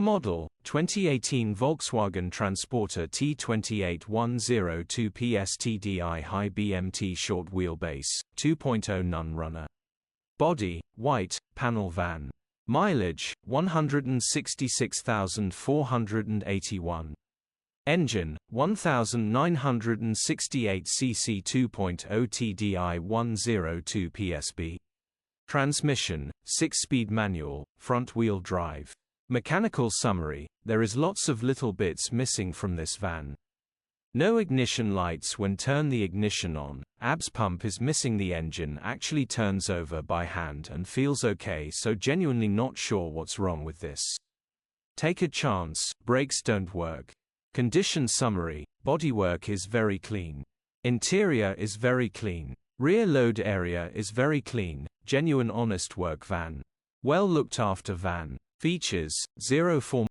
Model, 2018 Volkswagen Transporter T28 102 PS TDI High BMT Short Wheelbase, 2.0 Non-Runner. Body, white, panel van. Mileage, 166,481. Engine, 1968 cc 2.0 TDI 102 PSB. Transmission, 6-speed manual, front-wheel drive. Mechanical summary: there is lots of little bits missing from this van. No ignition lights when turn the ignition on, ABS pump is missing, the engine actually turns over by hand and feels okay, so genuinely not sure what's wrong with this. Take a chance, brakes don't work. Condition summary: bodywork is very clean. Interior is very clean. Rear load area is very clean, genuine honest work van. Well looked after van. Features: 0 form